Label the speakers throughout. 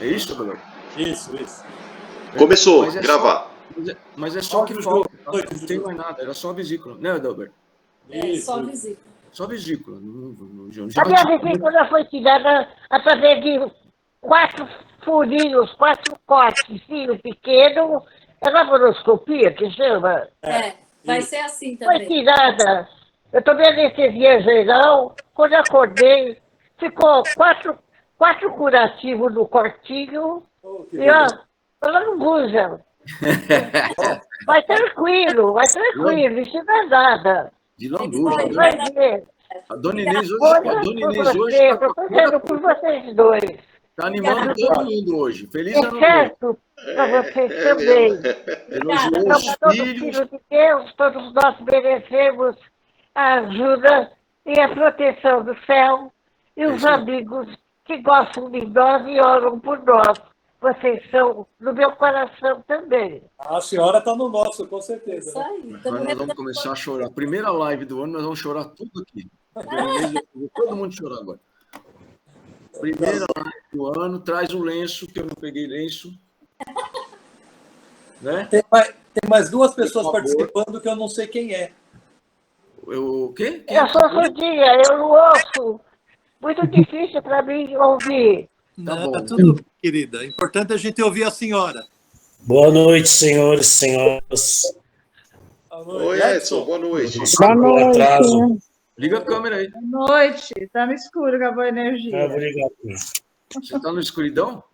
Speaker 1: É isso, Gabriel?
Speaker 2: Isso.
Speaker 3: Começou, gravar.
Speaker 1: Mas é só que falta, tá? Não tem mais nada, era só a vesícula, né, Adalberto?
Speaker 4: Só vesícula.
Speaker 1: Só vesícula.
Speaker 5: A minha vesícula foi tirada através de 4 furinhos, 4 cortes, fio pequeno, é laparoscopia que chama.
Speaker 4: Vai ser assim
Speaker 5: Foi
Speaker 4: também.
Speaker 5: tirada. Eu tomei anestesia geral, quando eu acordei, ficou quatro curativos no cortinho, e ó, ela não buja. Vai tranquilo, isso não é nada.
Speaker 1: De lambuja.
Speaker 5: Vai ver.
Speaker 1: A Dona Inês hoje
Speaker 5: Eu estou fazendo por vocês dois.
Speaker 1: está animando todo mundo hoje. Feliz
Speaker 5: É
Speaker 1: ano novo.
Speaker 5: certo para vocês também.
Speaker 1: Elogiou os
Speaker 5: Somos todos
Speaker 1: filhos.
Speaker 5: filhos de Deus, todos nós merecemos a ajuda e a proteção do céu e os amigos que gostam de nós e oram por nós. Vocês são no meu coração também.
Speaker 2: A senhora está no nosso, com certeza.
Speaker 4: Isso aí.
Speaker 1: Agora nós vamos começar a chorar. Primeira live do ano, nós vamos chorar tudo aqui. Todo mundo chorar agora. Primeira live do ano, traz o lenço, que eu não peguei lenço. Né?
Speaker 2: Tem mais 2 pessoas participando que eu não sei quem é.
Speaker 1: O quê?
Speaker 5: Eu sou surdinha, eu não ouço. Muito difícil para mim ouvir.
Speaker 2: Tá tudo bem, querida. O importante é a gente ouvir a senhora.
Speaker 6: Boa noite, senhores e senhoras.
Speaker 3: Oi, Edson, boa noite.
Speaker 6: Desculpa o atraso.
Speaker 1: Liga a câmera aí.
Speaker 7: Boa noite. Tá no escuro, acabou a energia.
Speaker 6: Obrigado.
Speaker 1: Você está no escuridão?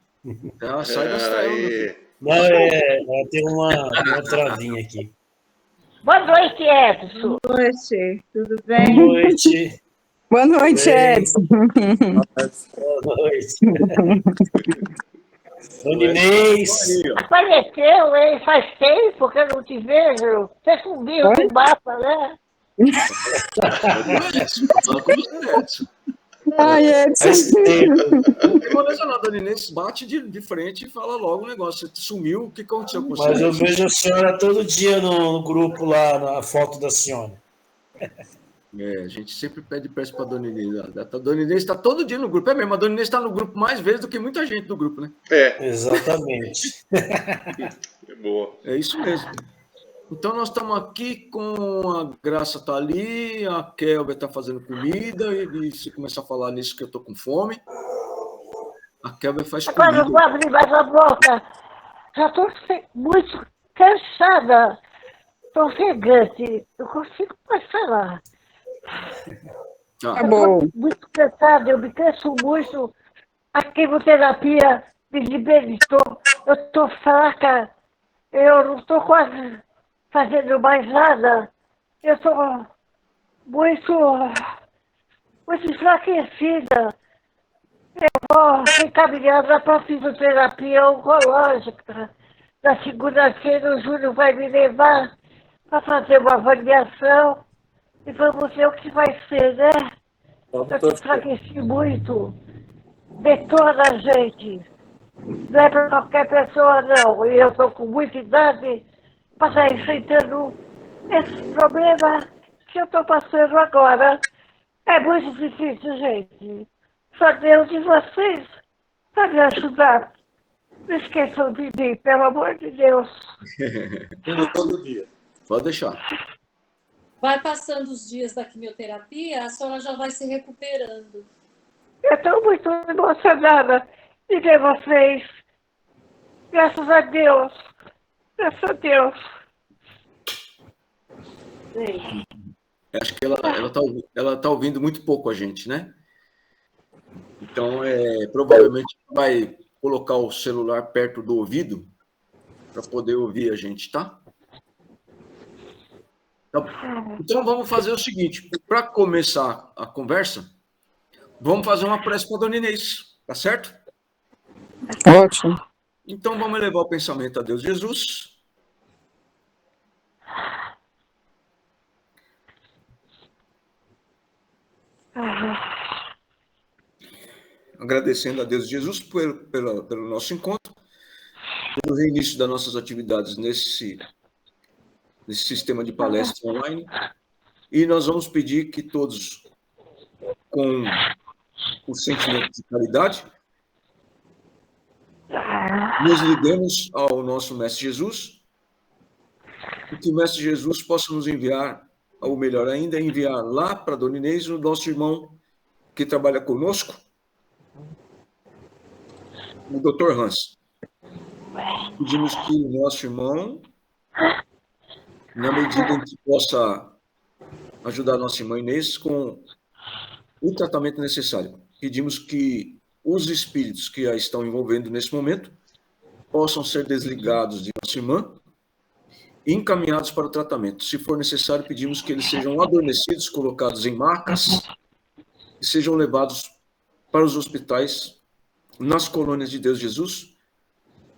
Speaker 1: Sai das trevas.
Speaker 6: Não, tem uma travinha aqui.
Speaker 5: Boa noite, Edson.
Speaker 7: Boa noite. Tudo bem?
Speaker 6: Boa noite.
Speaker 8: Boa noite, Edson.
Speaker 6: Boa noite. Dona Inês.
Speaker 5: Apareceu, hein? Faz tempo que eu não te vejo. Você subiu no mapa, né?
Speaker 8: Ai, Edson.
Speaker 1: Não tem moleza não, Dona Inês bate de frente e fala logo o negócio. Você sumiu, o que aconteceu com você?
Speaker 6: Mas eu vejo a senhora todo dia no grupo lá, na foto da senhora.
Speaker 1: A gente sempre pede peça para a Dona Inês. A Dona Inês está todo dia no grupo. É mesmo, a Dona Inês está no grupo mais vezes do que muita gente do grupo, né?
Speaker 6: Exatamente.
Speaker 3: Boa.
Speaker 1: É isso mesmo. Então, nós estamos aqui com a Graça está ali, a Kelvin está fazendo comida, e se começar a falar nisso que eu estou com fome, a Kelvin faz comida.
Speaker 5: Agora eu vou abrir mais a boca. Já estou muito cansada. Estou ofegante. Eu consigo mais falar.
Speaker 8: Tá bom.
Speaker 5: Muito cansada, eu me canso muito. A quimioterapia me libertou. Eu estou fraca. Eu não estou quase fazendo mais nada. Eu estou muito enfraquecida. Eu vou ser encaminhada para a fisioterapia oncológica. Na segunda-feira o Júlio vai me levar para fazer uma avaliação e vamos ver o que vai ser, né? Eu te enfraqueci muito. Detona a gente. Não é para qualquer pessoa, não. E eu estou com muita idade para estar enfrentando esse problema que eu estou passando agora. É muito difícil, gente. Só Deus e vocês para me ajudar. Não esqueçam de mim, pelo amor de Deus.
Speaker 2: Todo dia.
Speaker 1: Pode deixar.
Speaker 4: Vai passando os dias da quimioterapia, a senhora já vai se recuperando.
Speaker 5: Eu estou muito emocionada de ver vocês. Graças a Deus. Graças a Deus. Sim.
Speaker 1: Acho que ela tá ouvindo muito pouco a gente, né? Então, provavelmente vai colocar o celular perto do ouvido para poder ouvir a gente, tá? Então, vamos fazer o seguinte. Para começar a conversa, vamos fazer uma prece para a Dona Inês, tá certo?
Speaker 8: Ótimo.
Speaker 1: Então, vamos elevar o pensamento a Deus Jesus. Agradecendo a Deus Jesus pelo nosso encontro, pelo reinício das nossas atividades nesse sistema de palestra online. E nós vamos pedir que todos, com o sentimento de caridade, nos liguemos ao nosso Mestre Jesus, e que o Mestre Jesus possa nos enviar, ou melhor ainda, enviar lá para Dona Inês o nosso irmão que trabalha conosco, o Dr. Hans. Pedimos que o nosso irmão, na medida em que possa ajudar a nossa irmã Inês com o tratamento necessário, pedimos que os espíritos que a estão envolvendo nesse momento possam ser desligados de nossa irmã e encaminhados para o tratamento. Se for necessário, pedimos que eles sejam adormecidos, colocados em macas e sejam levados para os hospitais nas colônias de Deus Jesus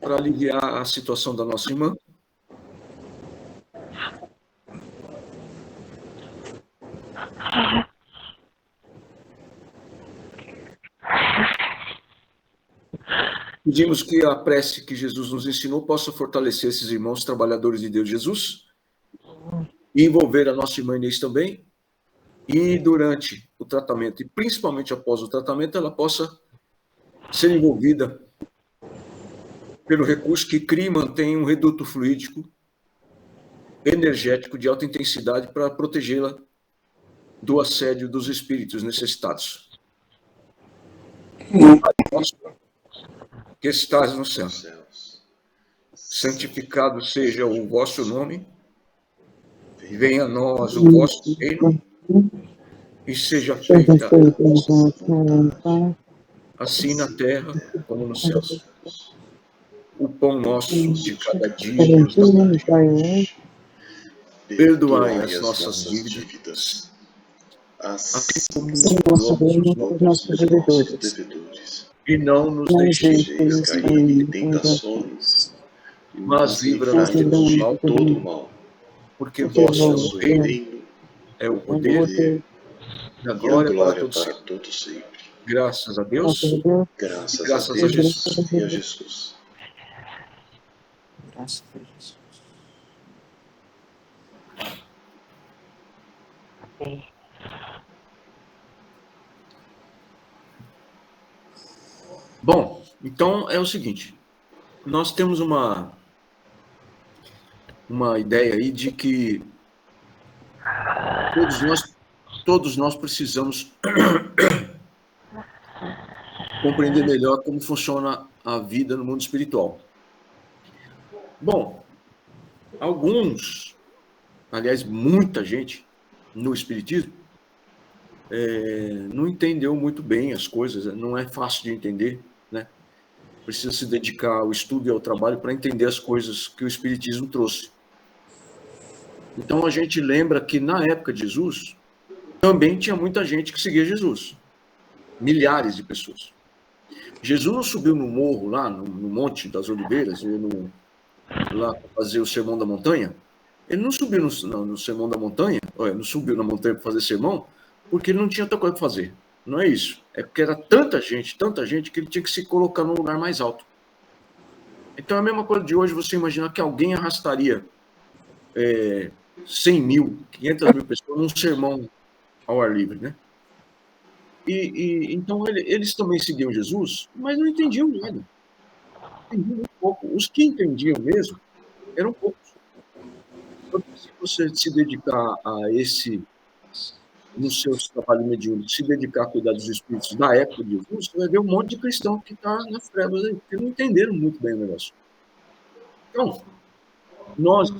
Speaker 1: para aliviar a situação da nossa irmã. Pedimos que a prece que Jesus nos ensinou possa fortalecer esses irmãos trabalhadores de Deus Jesus e envolver a nossa irmã Inês também. E durante o tratamento, e principalmente após o tratamento, ela possa ser envolvida pelo recurso que cria e mantém um reduto fluídico energético de alta intensidade para protegê-la do assédio dos espíritos necessitados. Que estás nos céus, santificado seja o vosso nome, venha a nós o vosso reino, e seja feita assim na terra como nos céus. O pão nosso de cada dia nos dai hoje. Perdoai as nossas dívidas, assim como nos perdoamos os nossos devedores. E não nos deixeis cair em tentações, mas livra-nos de todo mal. Porque vosso reino é o poder e a glória para todos sempre. Graças a Deus, graças a Jesus e a Jesus.
Speaker 6: Graças a Jesus.
Speaker 1: Bom, então é o seguinte, nós temos uma ideia aí de que todos nós precisamos compreender melhor como funciona a vida no mundo espiritual. Bom, aliás, muita gente no espiritismo não entendeu muito bem as coisas, não é fácil de entender, né? Precisa se dedicar ao estudo e ao trabalho para entender as coisas que o espiritismo trouxe. Então a gente lembra que na época de Jesus também tinha muita gente que seguia Jesus, milhares de pessoas. Jesus não subiu no morro lá, no Monte das Oliveiras, ou lá para fazer o Sermão da Montanha. Ele não subiu no Sermão da Montanha, não subiu na montanha para fazer sermão, porque ele não tinha outra coisa para fazer. Não é isso. É porque era tanta gente, que ele tinha que se colocar num lugar mais alto. Então é a mesma coisa de hoje, você imaginar que alguém arrastaria 100 mil, 500 mil pessoas num sermão ao ar livre, né? Então eles também seguiam Jesus, mas não entendiam nada. Entendiam muito pouco. Os que entendiam mesmo eram poucos. Então, se você se dedicar a no seu trabalho mediúnico, se dedicar a cuidar dos espíritos da época de Jesus, você vai ver um monte de cristão que está nas trevas aí, porque não entenderam muito bem o negócio. Então, nós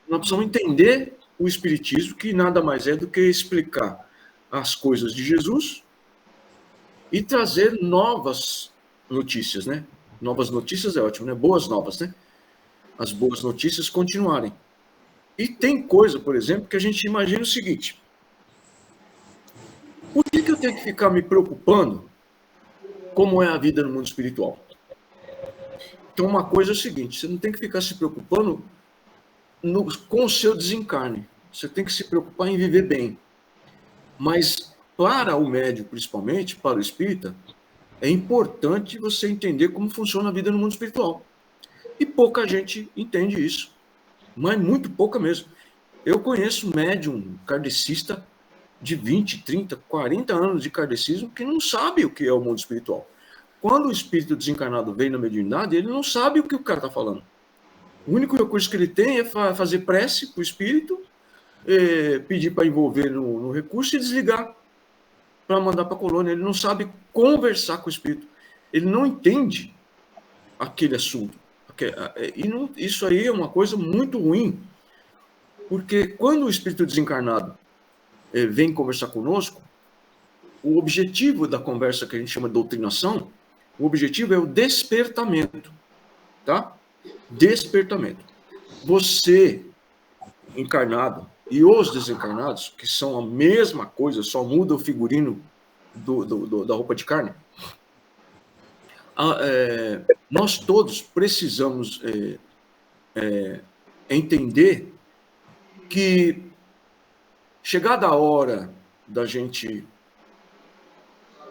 Speaker 1: precisamos entender o espiritismo, que nada mais é do que explicar as coisas de Jesus e trazer novas notícias, né? Novas notícias é ótimo, né? Boas novas, né? As boas notícias continuarem. E tem coisa, por exemplo, que a gente imagina o seguinte: por que eu tenho que ficar me preocupando como é a vida no mundo espiritual? Então, uma coisa é o seguinte: você não tem que ficar se preocupando com o seu desencarne. Você tem que se preocupar em viver bem. Mas, para o médium, principalmente, para o espírita, é importante você entender como funciona a vida no mundo espiritual. E pouca gente entende isso. Mas muito pouca mesmo. Eu conheço médium kardecista de 20, 30, 40 anos de kardecismo que não sabe o que é o mundo espiritual. quando o espírito desencarnado vem na mediunidade, ele não sabe o que o cara está falando. O único recurso que ele tem é fazer prece para o espírito, pedir para envolver no recurso e desligar para mandar para a colônia. Ele não sabe conversar com o espírito. Ele não entende aquele assunto. Isso aí é uma coisa muito ruim, porque quando o espírito desencarnado vem conversar conosco, o objetivo da conversa que a gente chama de doutrinação, o objetivo é o despertamento, tá? Despertamento. Você, encarnado, e os desencarnados, que são a mesma coisa, só muda o figurino da roupa de carne, nós todos precisamos entender que, chegada a hora da gente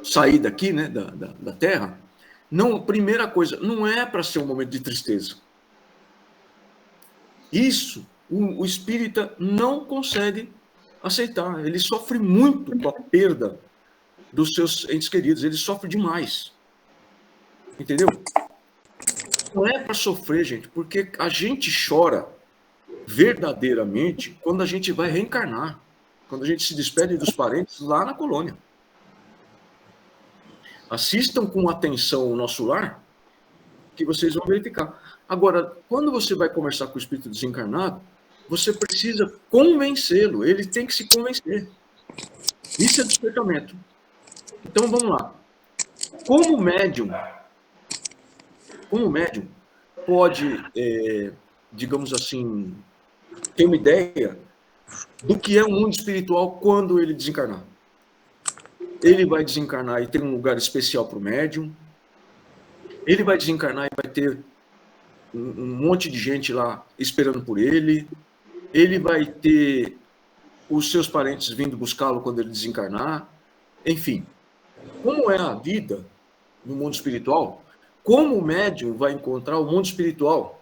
Speaker 1: sair daqui, né, da Terra, não, a primeira coisa, não é para ser um momento de tristeza. Isso, o espírita não consegue aceitar. Ele sofre muito com a perda dos seus entes queridos. Ele sofre demais. Entendeu? Não é para sofrer, gente, porque a gente chora verdadeiramente quando a gente vai reencarnar. Quando a gente se despede dos parentes lá na colônia. Assistam com atenção o Nosso Lar, que vocês vão verificar. Agora, quando você vai conversar com o espírito desencarnado, você precisa convencê-lo, ele tem que se convencer. Isso é despertamento. Então, vamos lá. Como médium pode, digamos assim, ter uma ideia do que é o mundo espiritual quando ele desencarnar? Ele vai desencarnar e ter um lugar especial para o médium. Ele vai desencarnar e vai ter um monte de gente lá esperando por ele. Ele vai ter os seus parentes vindo buscá-lo quando ele desencarnar. Enfim, como é a vida no mundo espiritual? Como o médium vai encontrar o mundo espiritual?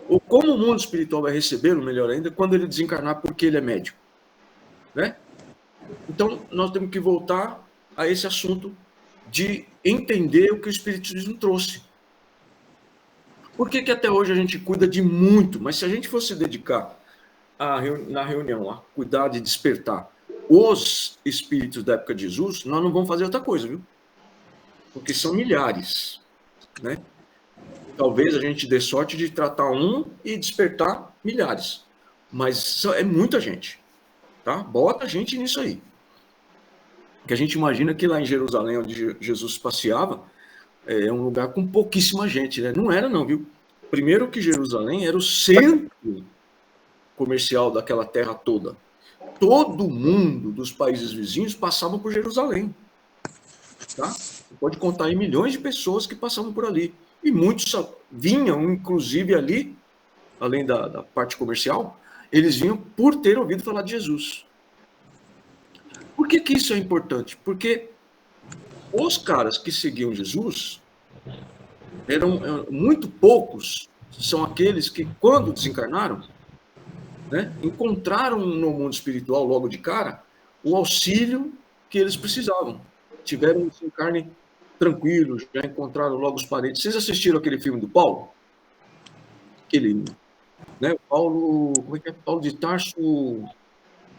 Speaker 1: Ou como o mundo espiritual vai recebê-lo, melhor ainda, quando ele desencarnar porque ele é médium? Né? Então, nós temos que voltar a esse assunto de entender o que o Espiritismo trouxe. Por que até hoje a gente cuida de muito, mas se a gente fosse dedicar na reunião a cuidar de despertar os espíritos da época de Jesus, nós não vamos fazer outra coisa, viu? Porque são milhares, né? Talvez a gente dê sorte de tratar um e despertar milhares, mas é muita gente, tá? Bota gente nisso aí. Que a gente imagina que lá em Jerusalém, onde Jesus passeava, é um lugar com pouquíssima gente, né? Não era não, viu? Primeiro que Jerusalém era o centro comercial daquela terra toda. Todo mundo dos países vizinhos passavam por Jerusalém. Tá? Você pode contar em milhões de pessoas que passavam por ali. E muitos vinham, inclusive ali, além da parte comercial, eles vinham por ter ouvido falar de Jesus. Por que isso é importante? Porque os caras que seguiam Jesus eram muito poucos, são aqueles que, quando desencarnaram, né, encontraram no mundo espiritual, logo de cara, o auxílio que eles precisavam. Tiveram um desencarne tranquilo, já encontraram logo os parentes. Vocês assistiram aquele filme do Paulo? Aquele, né, Paulo, como é que é? Paulo de Tarso,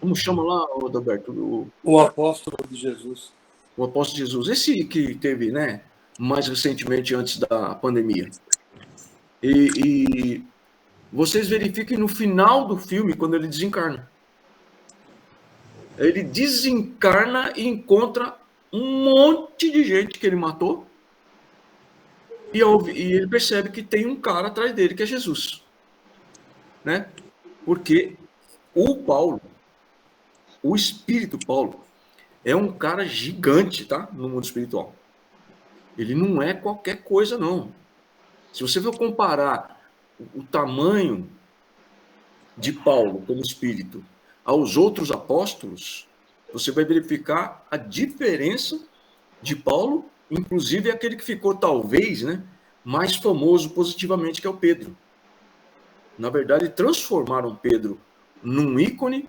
Speaker 1: como chama lá, Adalberto?
Speaker 2: O Apóstolo de Jesus.
Speaker 1: O Apóstolo de Jesus. Esse que teve, né, mais recentemente, antes da pandemia. E vocês verifiquem no final do filme, quando ele desencarna. Ele desencarna e encontra um monte de gente que ele matou. E ele percebe que tem um cara atrás dele, que é Jesus. Né? Porque o Paulo, o espírito Paulo, é um cara gigante, tá? No mundo espiritual. Ele não é qualquer coisa, não. Se você for comparar o tamanho de Paulo como espírito aos outros apóstolos, você vai verificar a diferença de Paulo, inclusive aquele que ficou, talvez, né, mais famoso positivamente, que é o Pedro. Na verdade, transformaram Pedro num ícone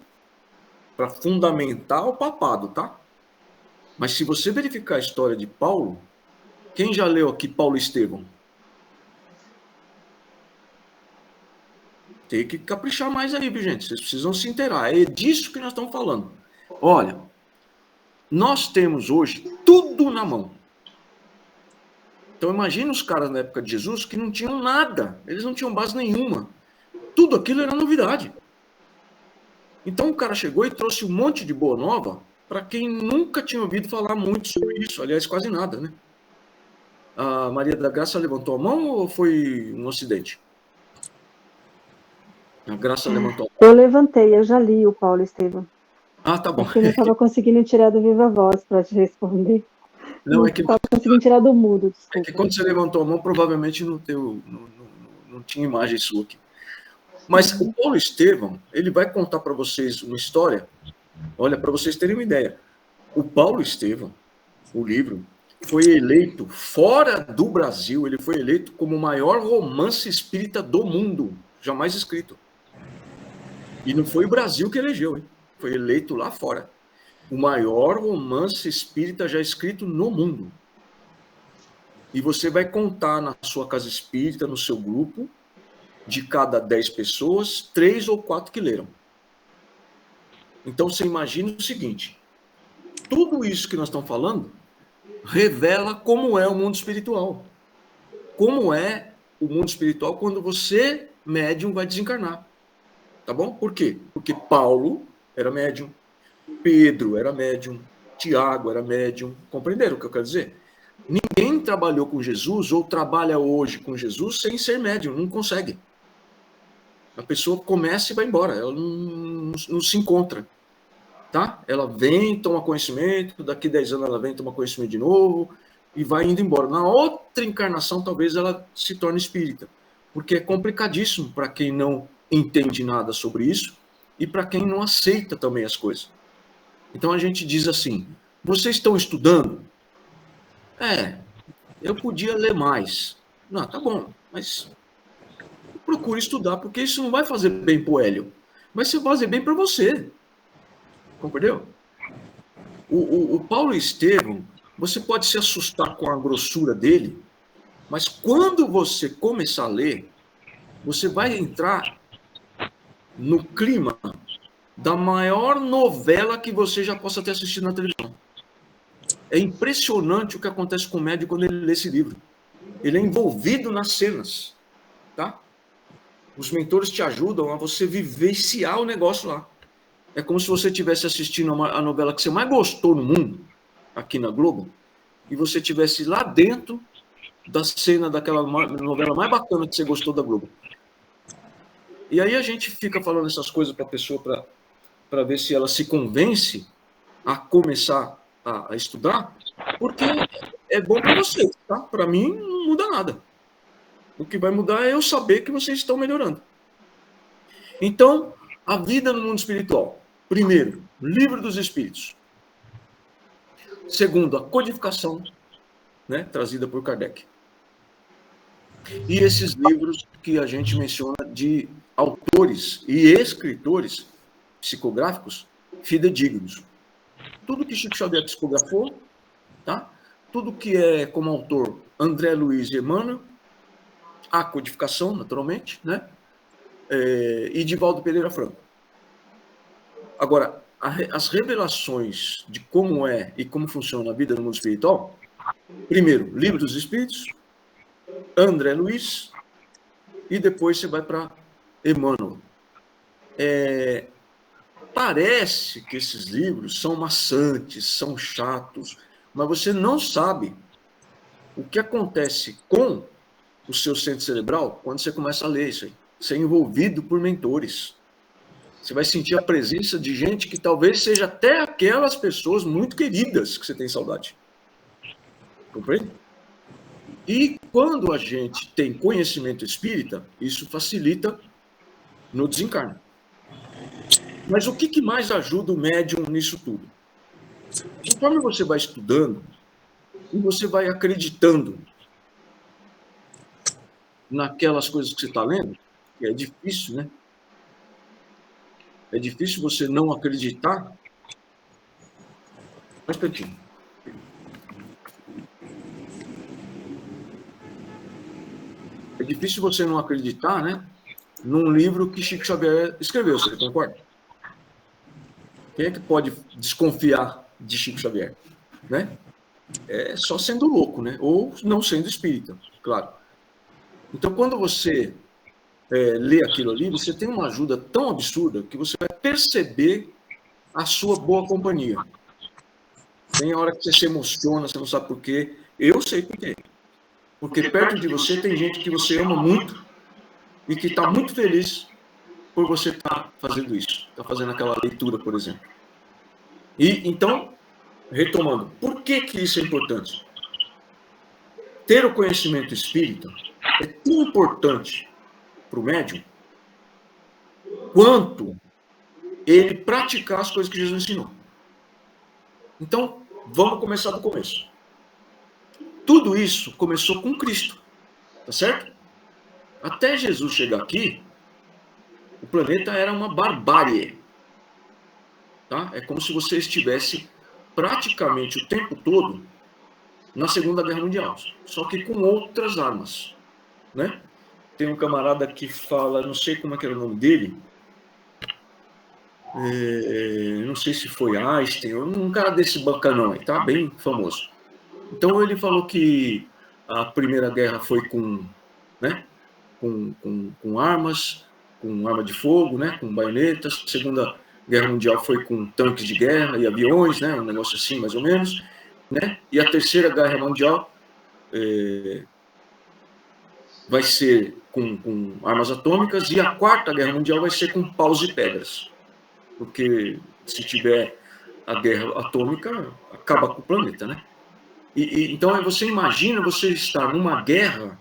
Speaker 1: para fundamentar o papado, tá? Mas se você verificar a história de Paulo, Quem já leu aqui Paulo e Estevão? Tem que caprichar mais aí, viu, gente? Vocês precisam se inteirar. É disso que nós estamos falando. Olha, nós temos hoje tudo na mão. Então, imagina os caras na época de Jesus que não tinham nada. Eles não tinham base nenhuma. Tudo aquilo era novidade. Então, o cara chegou e trouxe um monte de boa nova para quem nunca tinha ouvido falar muito sobre isso. Aliás, quase nada, né? A Maria da Graça levantou a mão ou foi um acidente? A Graça levantou a mão.
Speaker 9: Eu levantei, eu já li o Paulo Estevão.
Speaker 1: Ah, tá bom.
Speaker 9: Porque eu não estava conseguindo tirar do viva voz para te responder.
Speaker 1: Não, é que
Speaker 9: estava conseguindo tirar do mudo, desculpa.
Speaker 1: É que quando você levantou a mão, provavelmente não tinha imagem sua aqui. Mas o Paulo Estevão, ele vai contar para vocês uma história. Olha, para vocês terem uma ideia. O Paulo Estevão, o livro, foi eleito, fora do Brasil, ele foi eleito como o maior romance espírita do mundo, jamais escrito. E não foi o Brasil que elegeu, hein? Foi eleito lá fora. O maior romance espírita já escrito no mundo. E você vai contar na sua casa espírita, no seu grupo, de cada 10 pessoas, 3 ou 4 que leram. Então você imagina o seguinte, tudo isso que nós estamos falando revela como é o mundo espiritual. Como é o mundo espiritual quando você, médium, vai desencarnar. Tá bom? Por quê? Porque Paulo era médium, Pedro era médium, Tiago era médium. Compreenderam o que eu quero dizer? Ninguém trabalhou com Jesus ou trabalha hoje com Jesus sem ser médium, não consegue. A pessoa começa e vai embora, ela não se encontra. Tá? Ela vem, toma conhecimento, daqui 10 anos ela vem, toma conhecimento de novo e vai indo embora. Na outra encarnação, talvez ela se torne espírita, porque é complicadíssimo para quem não entende nada sobre isso e para quem não aceita também as coisas. Então a gente diz assim, vocês estão estudando? Eu podia ler mais. Não, tá bom, mas procure estudar, porque isso não vai fazer bem para o Hélio, vai fazer bem para você. Compreendeu? O Paulo Estevão, você pode se assustar com a grossura dele, mas quando você começar a ler, você vai entrar no clima da maior novela que você já possa ter assistido na televisão. É impressionante o que acontece com o médium quando ele lê esse livro. Ele é envolvido nas cenas, tá? Os mentores te ajudam a você vivenciar o negócio lá. É como se você estivesse assistindo a novela que você mais gostou no mundo, aqui na Globo, e você estivesse lá dentro da cena daquela novela mais bacana que você gostou da Globo. E aí a gente fica falando essas coisas para a pessoa para ver se ela se convence a começar a estudar, porque é bom para vocês, tá? Para mim não muda nada. O que vai mudar é eu saber que vocês estão melhorando. Então, a vida no mundo espiritual. Primeiro, Livro dos Espíritos. Segundo, a codificação, né, trazida por Kardec. E esses livros que a gente menciona de autores e escritores psicográficos fidedignos. Tudo que Chico Xavier psicografou, tá? Tudo que é como autor André Luiz e Emmanuel, a codificação, naturalmente, né? E Divaldo Pereira Franco. Agora, as revelações de como é e como funciona a vida no mundo espiritual, primeiro, Livro dos Espíritos, André Luiz, e depois você vai para Emmanuel. Parece que esses livros são maçantes, são chatos, mas você não sabe o que acontece com o seu centro cerebral quando você começa a ler isso aí. Você é envolvido por mentores. Você vai sentir a presença de gente que talvez seja até aquelas pessoas muito queridas que você tem saudade. Compreende? E quando a gente tem conhecimento espírita, isso facilita no desencarne. Mas o que mais ajuda o médium nisso tudo? Conforme você vai estudando e você vai acreditando naquelas coisas que você está lendo, é difícil, né? É difícil você não acreditar. Um instantinho. difícil você não acreditar, né, num livro que Chico Xavier escreveu, você concorda? Quem é que pode desconfiar de Chico Xavier? Né? É só sendo louco, né? Ou não sendo espírita, claro. Então, quando você lê aquilo ali, você tem uma ajuda tão absurda que você vai perceber a sua boa companhia. Tem a hora que você se emociona, você não sabe por quê. Eu sei por quê. Porque perto de você tem gente que você ama muito e que está muito feliz por você estar fazendo isso. Está fazendo aquela leitura, por exemplo. E, então, retomando, por que isso é importante? Ter o conhecimento espírita é tão importante para o médium quanto ele praticar as coisas que Jesus ensinou. Então, vamos começar do começo. Tudo isso começou com Cristo, tá certo? Até Jesus chegar aqui, o planeta era uma barbárie. Tá? É como se você estivesse praticamente o tempo todo na Segunda Guerra Mundial, só que com outras armas, né? Tem um camarada que fala, não sei como é que era o nome dele, não sei se foi Einstein, um cara desse bacanão aí, tá? Bem famoso. Então ele falou que a Primeira Guerra foi com, né, com armas, com arma de fogo, né, com baionetas. A Segunda Guerra Mundial foi com tanques de guerra e aviões, né, um negócio assim, mais ou menos. Né? E a Terceira Guerra Mundial vai ser com armas atômicas, e a Quarta Guerra Mundial vai ser com paus e pedras. Porque se tiver a guerra atômica, acaba com o planeta, né? Então você imagina você estar numa guerra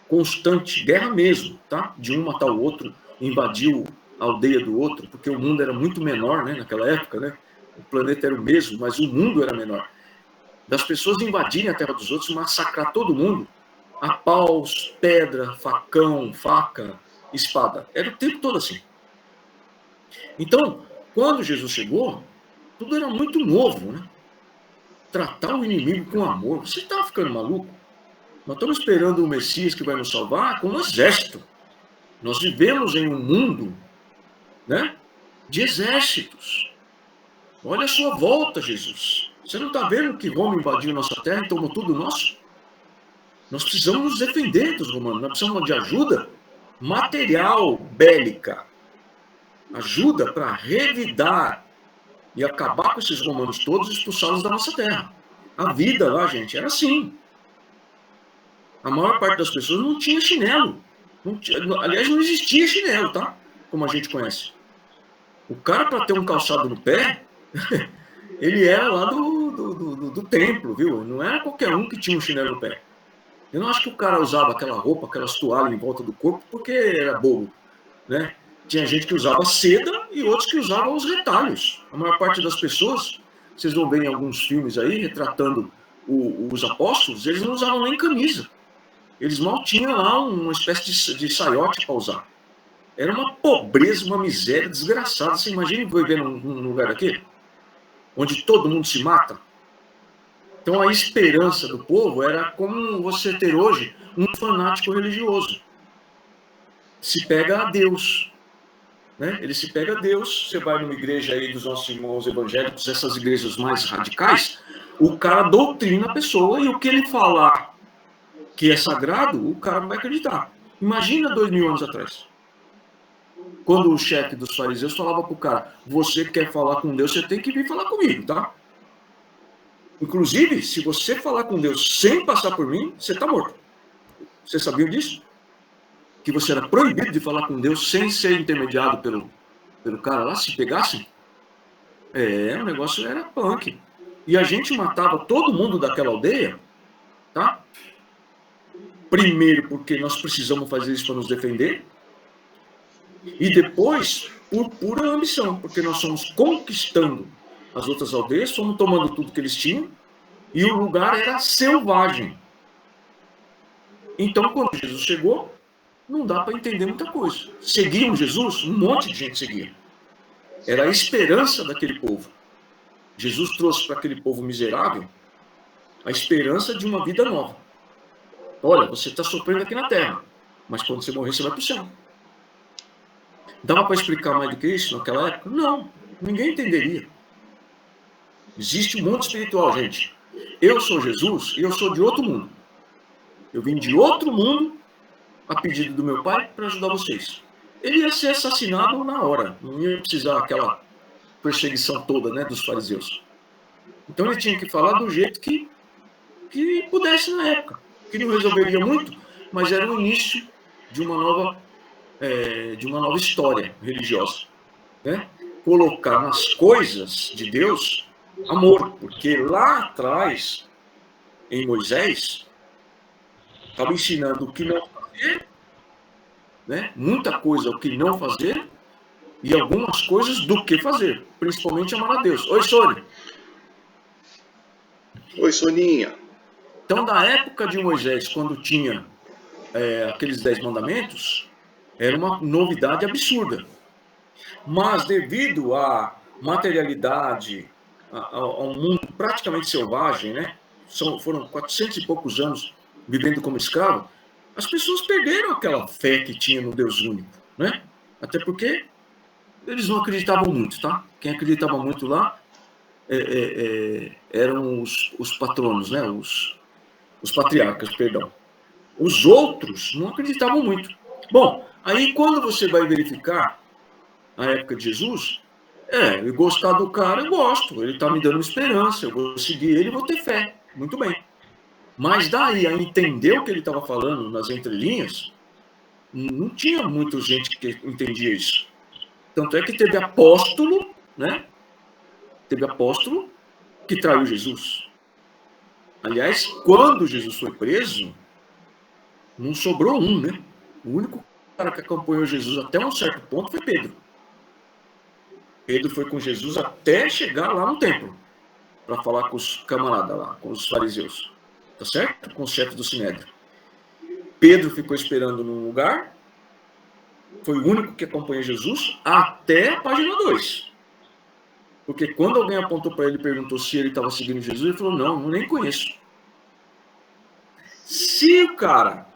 Speaker 1: constante, guerra mesmo, tá? De um matar o outro, invadir a aldeia do outro, porque o mundo era muito menor, né, naquela época, né? O planeta era o mesmo, mas o mundo era menor. Das pessoas invadirem a terra dos outros, massacrar todo mundo, a paus, pedra, facão, faca, espada. Era o tempo todo assim. Então, quando Jesus chegou, tudo era muito novo, né? Tratar o inimigo com amor. Você está ficando maluco? Nós estamos esperando o Messias que vai nos salvar com um exército. Nós vivemos em um mundo, né, de exércitos. Olha a sua volta, Jesus. Você não está vendo que Roma invadiu nossa terra e tomou tudo nosso? Nós precisamos nos defender dos romanos. Nós precisamos de ajuda material, bélica. Ajuda para revidar e acabar com esses romanos todos e expulsá-los da nossa terra. A vida lá, gente, era assim. A maior parte das pessoas não tinha chinelo. Aliás, não existia chinelo, tá? Como a gente conhece. O cara, para ter um calçado no pé, ele era lá do templo, viu? Não era qualquer um que tinha um chinelo no pé. Eu não acho que o cara usava aquela roupa, aquelas toalhas em volta do corpo porque era bobo, né? Tinha gente que usava seda e outros que usavam os retalhos. A maior parte das pessoas, vocês vão ver em alguns filmes aí, retratando os apóstolos, eles não usavam nem camisa. Eles mal tinham lá uma espécie de saiote para usar. Era uma pobreza, uma miséria desgraçada. Você imagina viver num lugar daquele? Onde todo mundo se mata? Então a esperança do povo era como você ter hoje um fanático religioso. Se pega a Deus. Né? Ele se pega a Deus. Você vai numa igreja aí dos nossos irmãos evangélicos, essas igrejas mais radicais, o cara doutrina a pessoa e o que ele falar que é sagrado, o cara não vai acreditar. Imagina 2000 anos atrás. Quando o chefe dos fariseus falava para o cara, você quer falar com Deus, você tem que vir falar comigo, tá? Inclusive, se você falar com Deus sem passar por mim, você está morto. Você sabia disso? Que você era proibido de falar com Deus sem ser intermediado pelo cara lá, se pegassem? O negócio era punk. E a gente matava todo mundo daquela aldeia, tá? Primeiro porque nós precisamos fazer isso para nos defender. E depois, por pura ambição, porque nós fomos conquistando as outras aldeias, fomos tomando tudo que eles tinham, e o lugar era selvagem. Então, quando Jesus chegou, não dá para entender muita coisa. Seguiam Jesus? Um monte de gente seguia. Era a esperança daquele povo. Jesus trouxe para aquele povo miserável a esperança de uma vida nova. Olha, você está sofrendo aqui na terra, Mas quando você morrer, você vai para o céu. Dava para explicar mais do que isso naquela época? Não, ninguém entenderia. Existe um mundo espiritual, gente. Eu sou Jesus e eu sou de outro mundo. Eu vim de outro mundo a pedido do meu pai para ajudar vocês. Ele ia ser assassinado na hora. Não ia precisar aquela perseguição toda, né, dos fariseus. Então ele tinha que falar do jeito que pudesse na época. Que não resolveria muito, mas era o início de uma nova história religiosa. Né? Colocar nas coisas de Deus amor. Porque lá atrás, em Moisés, estava ensinando o que não fazer, né? Muita coisa o que não fazer, e algumas coisas do que fazer, principalmente amar a Deus. Oi, Sônia.
Speaker 3: Oi, Soninha.
Speaker 1: Então, na época de Moisés, quando tinha aqueles 10 mandamentos, era uma novidade absurda. Mas, devido à materialidade, a um mundo praticamente selvagem, né? Foram 400 e poucos anos vivendo como escravo, as pessoas perderam aquela fé que tinha no Deus único, né? Até porque eles não acreditavam muito, tá? Quem acreditava muito lá eram os patronos, né? Os patriarcas, perdão. Os outros não acreditavam muito. Bom, aí quando você vai verificar a época de Jesus, eu gostar do cara, eu gosto. Ele está me dando esperança, eu vou seguir ele e vou ter fé. Muito bem. Mas daí a entender o que ele estava falando nas entrelinhas, não tinha muita gente que entendia isso. Tanto é que teve apóstolo, né? Teve apóstolo que traiu Jesus. Aliás, quando Jesus foi preso, não sobrou um, né? O único cara que acompanhou Jesus até um certo ponto foi Pedro. Pedro foi com Jesus até chegar lá no templo, para falar com os camaradas lá, com os fariseus. Tá certo? Com o chefe do Sinédrio. Pedro ficou esperando num lugar, foi o único que acompanhou Jesus até a página 2. Porque quando alguém apontou para ele e perguntou se ele estava seguindo Jesus, ele falou, não, nem conheço. Se o cara,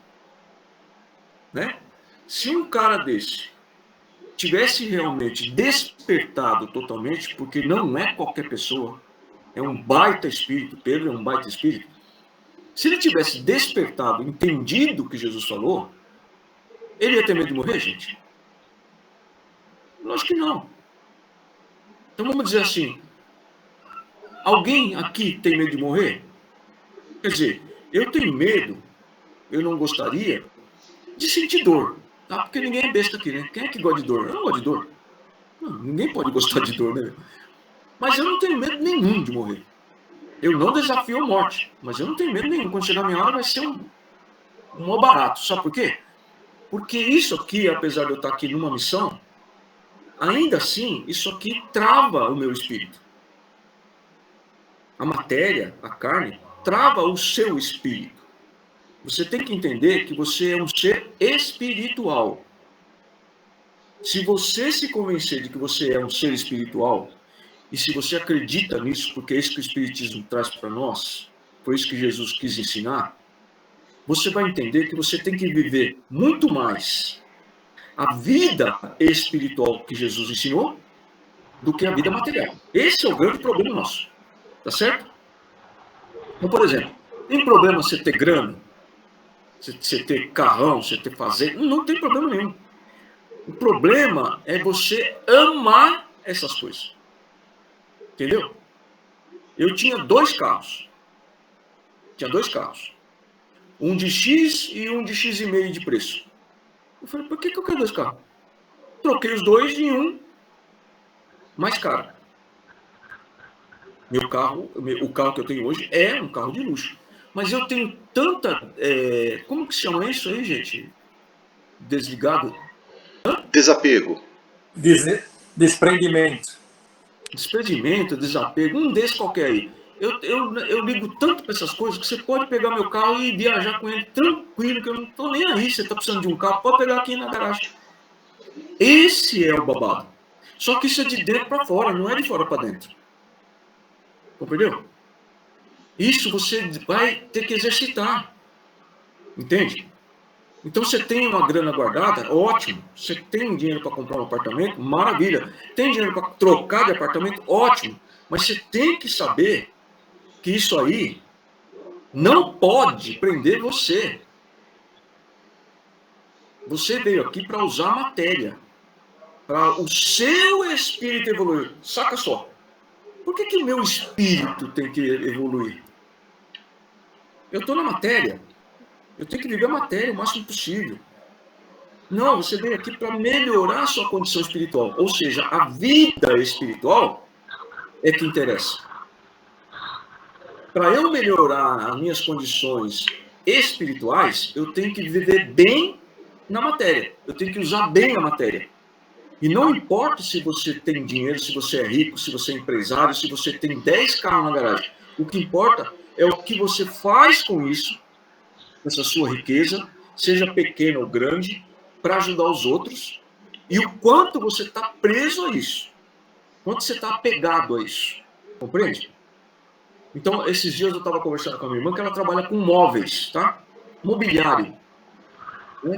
Speaker 1: né? Se um cara desse tivesse realmente despertado totalmente, porque não é qualquer pessoa, é um baita espírito, Pedro é um baita espírito. Se ele tivesse despertado, entendido o que Jesus falou, ele ia ter medo de morrer, gente? Lógico que não. Então vamos dizer assim, alguém aqui tem medo de morrer? Quer dizer, eu tenho medo, eu não gostaria de sentir dor, tá? Porque ninguém é besta aqui, né? Quem é que gosta de dor? Eu não gosto de dor. Não, ninguém pode gostar de dor, né? Mas eu não tenho medo nenhum de morrer. Eu não desafio a morte, mas eu não tenho medo nenhum. Quando chegar a minha hora vai ser um mó barato. Sabe por quê? Porque isso aqui, apesar de eu estar aqui numa missão, ainda assim, isso aqui trava o meu espírito. A matéria, a carne, trava o seu espírito. Você tem que entender que você é um ser espiritual. Se você se convencer de que você é um ser espiritual, e se você acredita nisso, porque é isso que o Espiritismo traz para nós, foi isso que Jesus quis ensinar, você vai entender que você tem que viver muito mais a vida espiritual que Jesus ensinou do que a vida material. Esse é o grande problema nosso. Tá certo? Então, por exemplo, tem problema você ter grana, você ter carrão, você ter fazenda? Não tem problema nenhum. O problema é você amar essas coisas. Entendeu? Eu tinha 2 carros. Tinha 2 carros. Um de X e um de X e meio de preço. Eu falei, por que eu quero 2 carros? Troquei os 2 em um mais caro. Meu carro, o carro que eu tenho hoje é um carro de luxo. Mas eu tenho tanta... como que se chama isso aí, gente? Desligado?
Speaker 3: Desapego.
Speaker 2: Desprendimento.
Speaker 1: Desprendimento, desapego, um desses qualquer aí. Eu ligo tanto para essas coisas que você pode pegar meu carro e viajar com ele tranquilo, que eu não estou nem aí. Você está precisando de um carro, pode pegar aqui na garagem. Esse é o babado. Só que isso é de dentro para fora, não é de fora para dentro. Compreendeu? Isso você vai ter que exercitar. Entende? Então, você tem uma grana guardada, ótimo. Você tem dinheiro para comprar um apartamento, maravilha. Tem dinheiro para trocar de apartamento, ótimo. Mas você tem que saber que isso aí não pode prender você. Você veio aqui para usar a matéria, para o seu espírito evoluir. Saca só. Por que o meu espírito tem que evoluir? Eu estou na matéria. Eu tenho que viver a matéria o máximo possível. Não, você veio aqui para melhorar a sua condição espiritual. Ou seja, a vida espiritual é que interessa. Para eu melhorar as minhas condições espirituais, eu tenho que viver bem na matéria. Eu tenho que usar bem a matéria. E não importa se você tem dinheiro, se você é rico, se você é empresário, se você tem 10 carros na garagem. O que importa é o que você faz com isso, essa sua riqueza, seja pequena ou grande, para ajudar os outros, e o quanto você está preso a isso, quanto você está apegado a isso, compreende? Então, esses dias eu estava conversando com a minha irmã, que ela trabalha com móveis, tá? Mobiliário, né?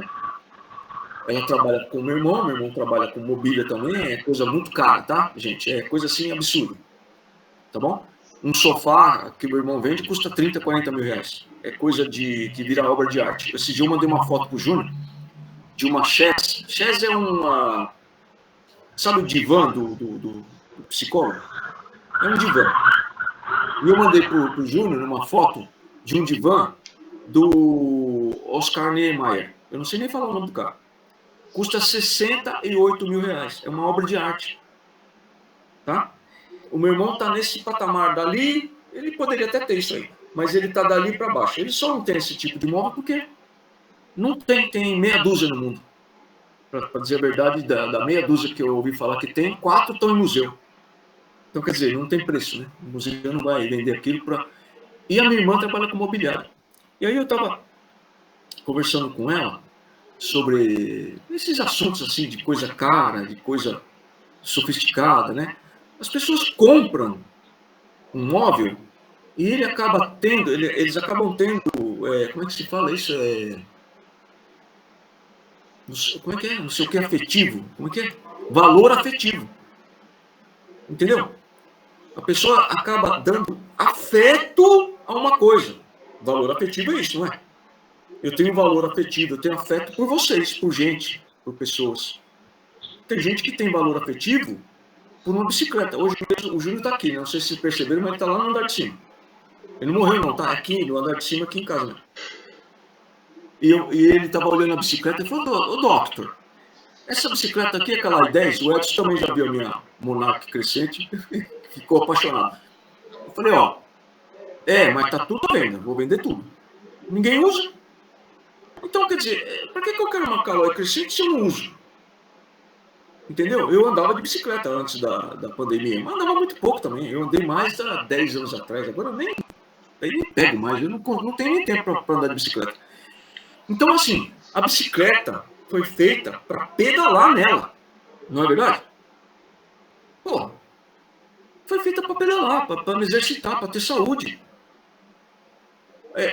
Speaker 1: Ela trabalha com meu irmão trabalha com mobília também, é coisa muito cara, tá, gente? É coisa assim absurda, tá bom? Um sofá que meu irmão vende custa 30, 40 mil reais. É coisa que vira obra de arte. Esse dia eu mandei uma foto pro Júnior de uma chaise. Chaise é uma... Sabe o divã do psicólogo? É um divã. E eu mandei pro Júnior uma foto de um divã do Oscar Niemeyer. Eu não sei nem falar o nome do cara. Custa 68 mil reais. É uma obra de arte. Tá? O meu irmão está nesse patamar dali, ele poderia até ter isso aí, mas ele está dali para baixo. Ele só não tem esse tipo de móvel porque não tem meia dúzia no mundo. Para dizer a verdade, da meia dúzia que eu ouvi falar que tem, 4 estão em museu. Então, quer dizer, não tem preço, né? O museu não vai vender aquilo para... E a minha irmã trabalha com mobiliário. E aí eu estava conversando com ela sobre esses assuntos assim, de coisa cara, de coisa sofisticada, né? As pessoas compram um móvel e ele acaba tendo, eles acabam tendo, como é que se fala isso? Como é que é? Não sei o que é afetivo. Como é que é? Valor afetivo. Entendeu? A pessoa acaba dando afeto a uma coisa. Valor afetivo é isso, não é? Eu tenho valor afetivo, eu tenho afeto por vocês, por gente, por pessoas. Tem gente que tem valor afetivo por uma bicicleta. Hoje o Júnior está aqui, não sei se vocês perceberam, mas ele está lá no andar de cima. Ele não morreu, não, está aqui no andar de cima, aqui em casa. Né? E ele estava olhando a bicicleta e falou: ô doctor, essa bicicleta aqui é aquela i10, o Edson também já viu a minha Monarch crescente, ficou apaixonado. Eu falei: ó, mas tá tudo à venda, vou vender tudo. Ninguém usa. Então, quer dizer, para que eu quero uma Caloi crescente se eu não uso? Entendeu? Eu andava de bicicleta antes da pandemia, mas andava muito pouco também. Eu andei mais há 10 anos atrás, agora eu nem pego mais, eu não tenho nem tempo para andar de bicicleta. Então, assim, a bicicleta foi feita para pedalar nela, não é verdade? Pô, foi feita para pedalar, para me exercitar, para ter saúde.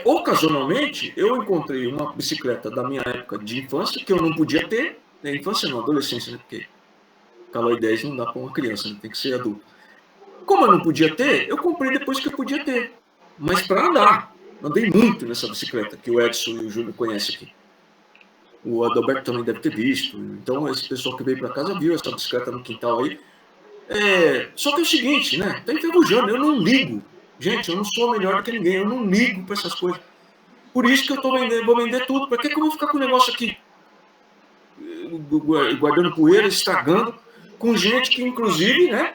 Speaker 1: Ocasionalmente, eu encontrei uma bicicleta da minha época de infância que eu não podia ter, infância não, adolescência, né? Porque Caloi 10 não dá para uma criança, né? Tem que ser adulto. Como eu não podia ter, eu comprei depois que eu podia ter, mas para andar. Andei muito nessa bicicleta que o Edson e o Júlio conhecem aqui. O Adalberto também deve ter visto. Então, esse pessoal que veio para casa viu essa bicicleta no quintal aí. Só que é o seguinte, né? Tá enferrujando, eu não ligo. Gente, eu não sou melhor do que ninguém, eu não ligo para essas coisas. Por isso que eu vou vender tudo. Para que eu vou ficar com o negócio aqui guardando poeira, estragando, com gente que, inclusive, né,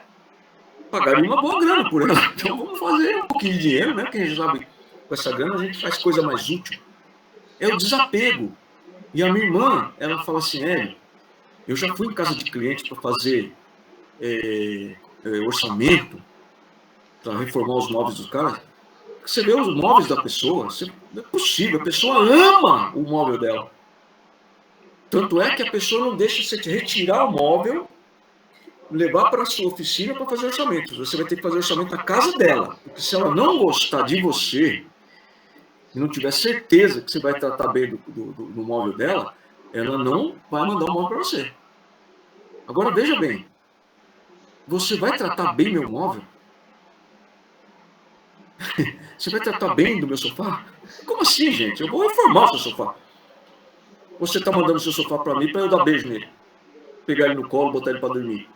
Speaker 1: pagaria uma boa grana por ela. Então, vamos fazer um pouquinho de dinheiro, né? Porque a gente sabe, com essa grana a gente faz coisa mais útil. É o desapego. E a minha irmã, ela fala assim: eu já fui em casa de cliente para fazer orçamento, para reformar os móveis dos caras. Você vê os móveis da pessoa, não é possível, a pessoa ama o móvel dela. Tanto é que a pessoa não deixa você retirar o móvel, levar para a sua oficina para fazer orçamento. Você vai ter que fazer orçamento na casa dela. Porque se ela não gostar de você, e não tiver certeza que você vai tratar bem do móvel dela, ela não vai mandar o móvel para você. Agora, veja bem, você vai tratar bem meu móvel? Você vai tratar bem do meu sofá? Como assim, gente? Eu vou reformar o seu sofá. Você está mandando o seu sofá para mim para eu dar beijo nele, pegar ele no colo, botar ele para dormir.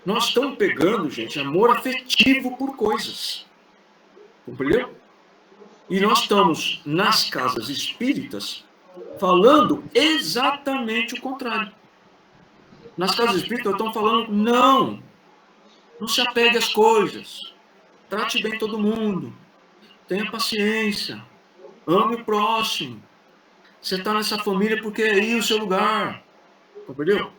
Speaker 1: Nós estamos pegando, gente, amor afetivo por coisas. Compreendeu? E nós estamos, nas casas espíritas, falando exatamente o contrário. Nas casas espíritas, estão falando, não se apegue às coisas. Trate bem todo mundo. Tenha paciência. Ame o próximo. Você está nessa família porque é aí o seu lugar. Compreendeu?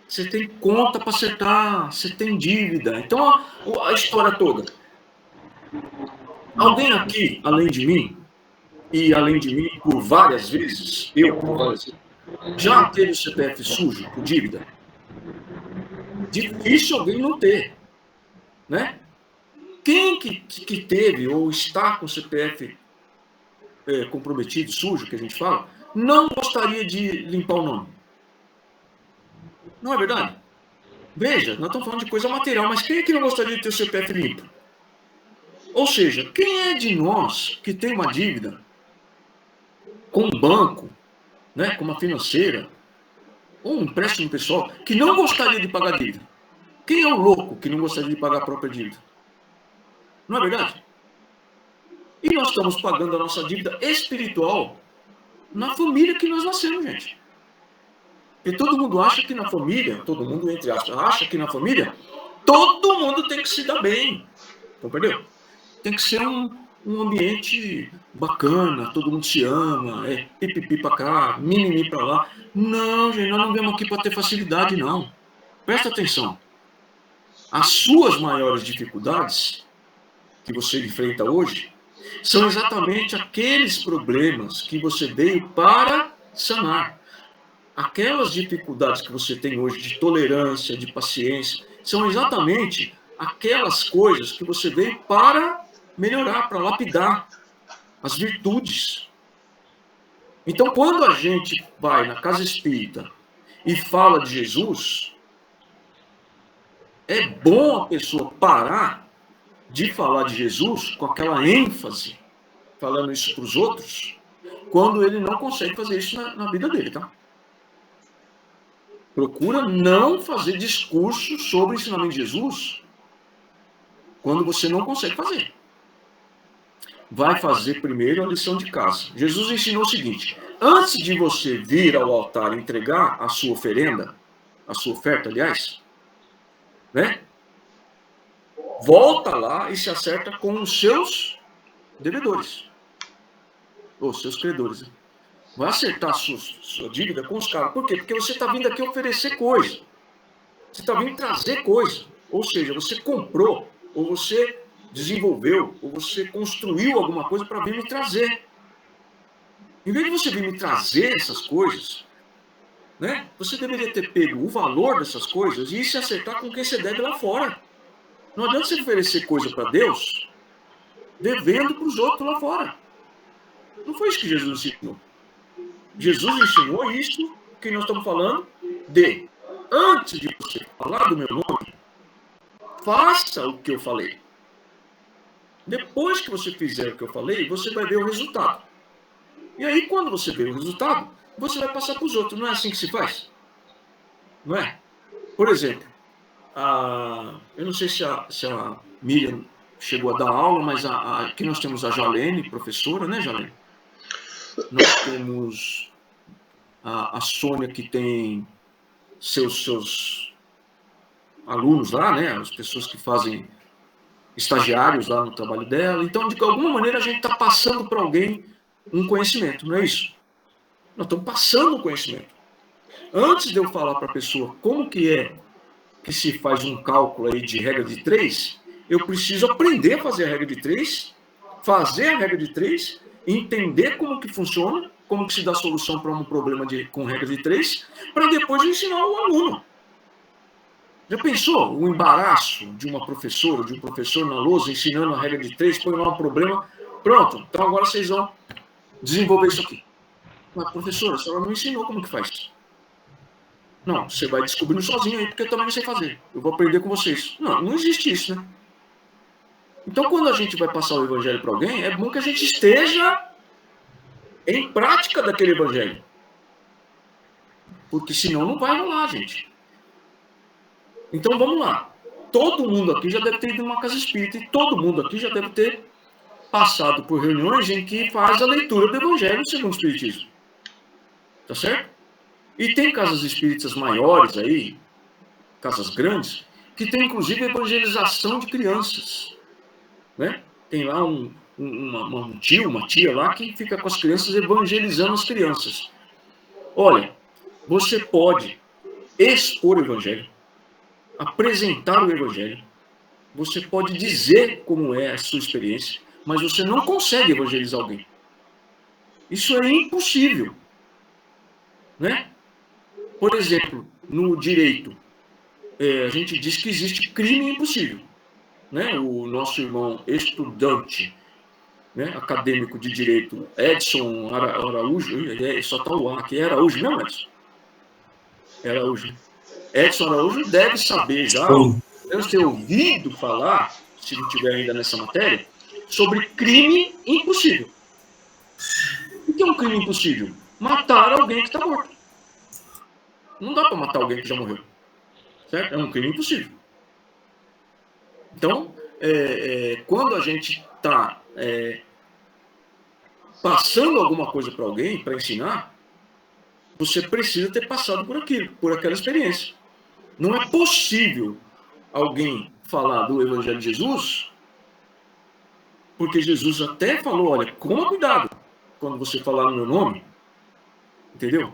Speaker 1: Você tem conta para acertar. Você tem dívida. Então, a história toda. Alguém aqui, além de mim, e além de mim por várias vezes, já teve o CPF sujo por dívida? Difícil alguém não ter. Né? Quem que teve ou está com o CPF comprometido, sujo, que a gente fala, não gostaria de limpar o nome? Não é verdade? Veja, nós estamos falando de coisa material, mas quem é que não gostaria de ter o CPF limpo? Ou seja, quem é de nós que tem uma dívida com um banco, né, com uma financeira, ou um empréstimo pessoal, que não gostaria de pagar a dívida? Quem é o louco que não gostaria de pagar a própria dívida? Não é verdade? E nós estamos pagando a nossa dívida espiritual na família que nós nascemos, gente. Porque todo mundo acha que na família, todo mundo, entre aspas, acha que na família, todo mundo tem que se dar bem. Compreendeu? Tem que ser um ambiente bacana, todo mundo se ama, pipipi pra cá, mimimi pra lá. Não, gente, nós não viemos aqui para ter facilidade, não. Presta atenção. As suas maiores dificuldades que você enfrenta hoje são exatamente aqueles problemas que você veio para sanar. Aquelas dificuldades que você tem hoje de tolerância, de paciência, são exatamente aquelas coisas que você veio para melhorar, para lapidar as virtudes. Então, quando a gente vai na casa espírita e fala de Jesus, é bom a pessoa parar de falar de Jesus com aquela ênfase, falando isso para os outros, quando ele não consegue fazer isso na vida dele, tá? Procura não fazer discurso sobre o ensinamento de Jesus quando você não consegue fazer. Vai fazer primeiro a lição de casa. Jesus ensinou o seguinte: antes de você vir ao altar e entregar a sua oferenda, a sua oferta, aliás, né? Volta lá e se acerta com os seus devedores, ou seus credores. Vai acertar a sua dívida com os caras. Por quê? Porque você está vindo aqui oferecer coisa. Você está vindo trazer coisa. Ou seja, você comprou, ou você desenvolveu, ou você construiu alguma coisa para vir me trazer. Em vez de você vir me trazer essas coisas, né, você deveria ter pego o valor dessas coisas e se acertar com quem você deve lá fora. Não adianta você oferecer coisa para Deus devendo para os outros lá fora. Não foi isso que Jesus ensinou. Jesus ensinou isso que nós estamos falando de, antes de você falar do meu nome, faça o que eu falei. Depois que você fizer o que eu falei, você vai ver o resultado. E aí, quando você vê o resultado, você vai passar para os outros. Não é assim que se faz? Não é? Por exemplo, eu não sei se a Miriam chegou a dar aula, mas aqui nós temos a Jalene, professora, né, Jalene? Nós temos a Sônia, que tem seus alunos lá, né? As pessoas que fazem estagiários lá no trabalho dela. Então, de alguma maneira, a gente está passando para alguém um conhecimento, não é isso? Nós estamos passando o conhecimento. Antes de eu falar para a pessoa como que é que se faz um cálculo aí de regra de 3, eu preciso aprender a fazer a regra de 3, fazer a regra de 3, entender como que funciona, como que se dá solução para um problema com regra de 3, para depois ensinar o aluno. Já pensou o embaraço de uma professora, de um professor na lousa, ensinando a regra de 3, põe lá um problema, Pronto, então agora vocês vão desenvolver isso aqui. Mas, professora, a senhora não ensinou como que faz. Não, você vai descobrindo sozinho aí, porque eu também não sei fazer. Eu vou aprender com vocês. Não, não existe isso, né? Então, quando a gente vai passar o evangelho para alguém, é bom que a gente esteja em prática daquele evangelho. Porque senão não vai rolar, gente. Então, vamos lá. Todo mundo aqui já deve ter ido numa casa espírita e todo mundo aqui já deve ter passado por reuniões em que faz a leitura do evangelho segundo o espiritismo. Tá certo? E tem casas espíritas maiores aí, casas grandes, que tem inclusive evangelização de crianças. Né? Tem lá um tio, uma tia lá que fica com as crianças evangelizando as crianças. Olha, você pode expor o evangelho, apresentar o evangelho, você pode dizer como é a sua experiência, mas você não consegue evangelizar alguém. Isso é impossível. Né? Por exemplo, no direito, a gente diz que existe crime impossível. Né? O nosso irmão estudante, né, acadêmico de direito, Edson Araújo, só está o A aqui, é Araújo, não, Edson? É Araújo. Edson Araújo deve saber já, deve ter ouvido falar, se não estiver ainda nessa matéria, sobre crime impossível. O que é um crime impossível? Matar alguém que está morto. Não dá para matar alguém que já morreu. Certo? É um crime impossível. Então, quando a gente está passando alguma coisa para alguém, para ensinar, você precisa ter passado por aquilo, por aquela experiência. Não é possível alguém falar do Evangelho de Jesus, porque Jesus até falou, olha, toma cuidado quando você falar no meu nome, entendeu?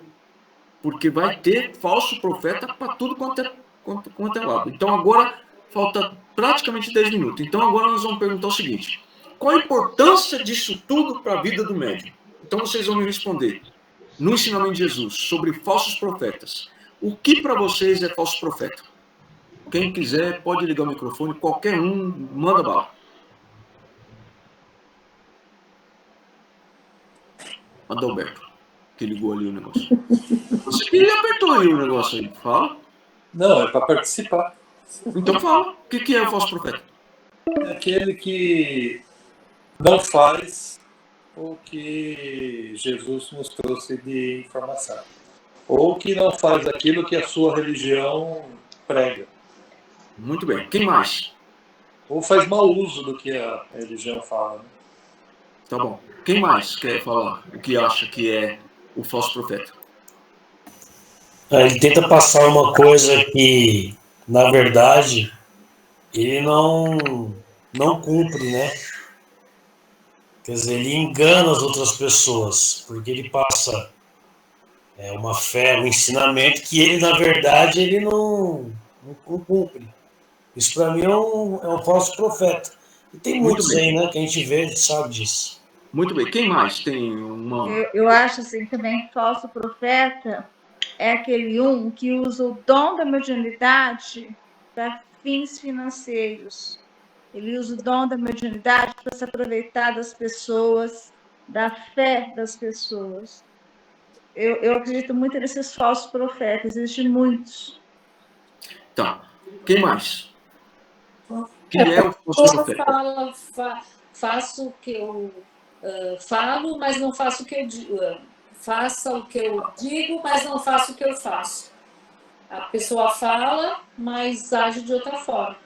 Speaker 1: Porque vai ter falso profeta para tudo quanto é lado. Então agora falta praticamente 10 minutos. Então agora nós vamos perguntar o seguinte: qual a importância disso tudo para a vida do médium? Então vocês vão me responder, no ensinamento de Jesus, sobre falsos profetas. O que para vocês é falso profeta? Quem quiser pode ligar o microfone, qualquer um, manda bala. Adalberto, que ligou ali o negócio. Você que apertou aí o negócio aí, fala.
Speaker 10: Não, é para participar.
Speaker 1: Então fala, o que é o falso profeta?
Speaker 10: É aquele que não faz o que Jesus nos trouxe de informação. Ou que não faz aquilo que a sua religião prega.
Speaker 1: Muito bem. Quem mais?
Speaker 10: Ou faz mau uso do que a religião fala. Né?
Speaker 1: Tá bom. Quem mais quer falar o que acha que é o falso profeta?
Speaker 6: Ele tenta passar uma coisa que, na verdade, ele não cumpre, né? Quer dizer, ele engana as outras pessoas, porque ele passa uma fé, um ensinamento que ele, na verdade, ele não cumpre. Isso, para mim, é um falso profeta. E tem muitos aí, né, que a gente vê e sabe disso.
Speaker 1: Muito bem. Quem mais tem uma...
Speaker 7: Eu acho assim também, falso profeta é aquele que usa o dom da mediunidade para fins financeiros. Ele usa o dom da mediunidade para se aproveitar das pessoas, da fé das pessoas. Eu acredito muito nesses falsos profetas, existem muitos.
Speaker 1: Tá. Quem mais? Quem é o falso profeta?
Speaker 4: Faço o que eu falo, mas não faço o que eu digo. Faça o que eu digo, mas não faço o que eu faço. A pessoa fala, mas age de outra forma.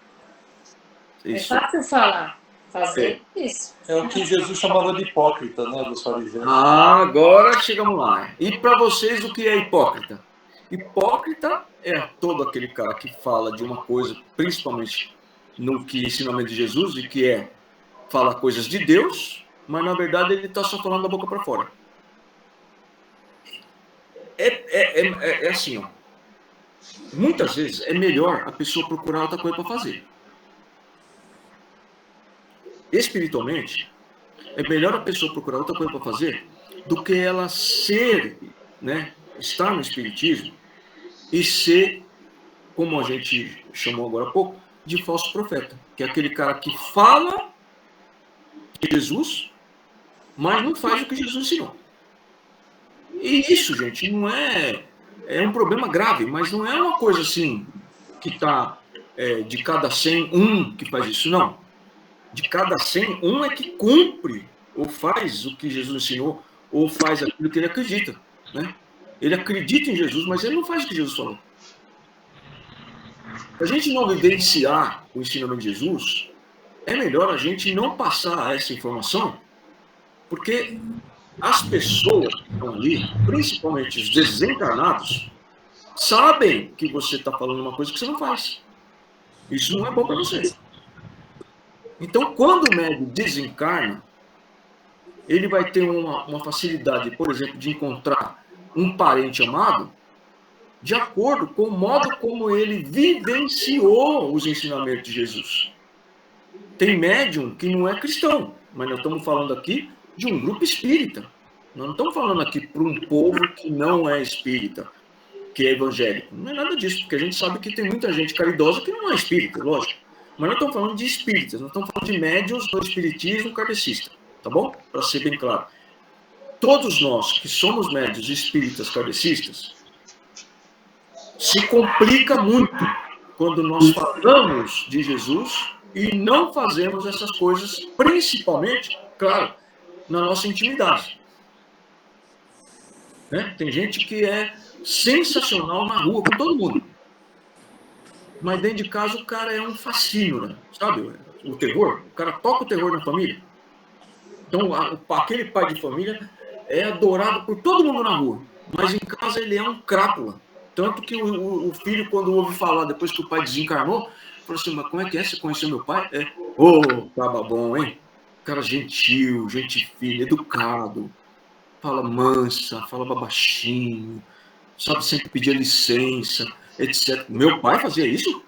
Speaker 4: Isso. É fácil falar, fazer isso.
Speaker 10: É o que Jesus chamava de hipócrita, né, dos fariseus.
Speaker 1: Agora chegamos lá. E para vocês, o que é hipócrita? Hipócrita é todo aquele cara que fala de uma coisa, principalmente no que ensinamento de Jesus, e que fala coisas de Deus, mas na verdade ele está só falando da boca para fora. É assim, ó. Muitas vezes é melhor a pessoa procurar outra coisa para fazer. Espiritualmente, é melhor a pessoa procurar outra coisa para fazer do que ela ser, né, estar no espiritismo e ser, como a gente chamou agora há pouco, de falso profeta, que é aquele cara que fala de Jesus, mas não faz o que Jesus ensinou. E isso, gente, não é um problema grave, mas não é uma coisa assim que está de cada 100, um que faz isso, não. De cada 100, um é que cumpre ou faz o que Jesus ensinou ou faz aquilo que ele acredita, né? Ele acredita em Jesus, mas ele não faz o que Jesus falou. Se a gente não vivenciar o ensinamento de Jesus, é melhor a gente não passar essa informação, porque as pessoas que estão ali, principalmente os desencarnados, sabem que você está falando uma coisa que você não faz. Isso não é bom para você. Então, quando o médium desencarna, ele vai ter uma facilidade, por exemplo, de encontrar um parente amado de acordo com o modo como ele vivenciou os ensinamentos de Jesus. Tem médium que não é cristão, mas nós estamos falando aqui de um grupo espírita. Nós não estamos falando aqui para um povo que não é espírita, que é evangélico. Não é nada disso, porque a gente sabe que tem muita gente caridosa que não é espírita, lógico. Mas nós estamos falando de espíritas, nós estamos falando de médiuns do espiritismo kardecista, tá bom? Para ser bem claro. Todos nós que somos médiuns espíritas kardecistas, se complica muito quando nós falamos de Jesus e não fazemos essas coisas, principalmente, claro, na nossa intimidade. Né? Tem gente que é sensacional na rua com todo mundo. Mas dentro de casa o cara é um fascínio, né? Sabe? O terror, o cara toca o terror na família. Então, aquele pai de família é adorado por todo mundo na rua. Mas em casa ele é um crápula. Tanto que o filho, quando ouve falar, depois que o pai desencarnou, falou assim, mas como é que é? Você conheceu meu pai? Tava bom, hein? Cara gentil, gente fina, educado. Fala mansa, fala baixinho. Sabe sempre pedir licença, etc. Meu pai fazia isso?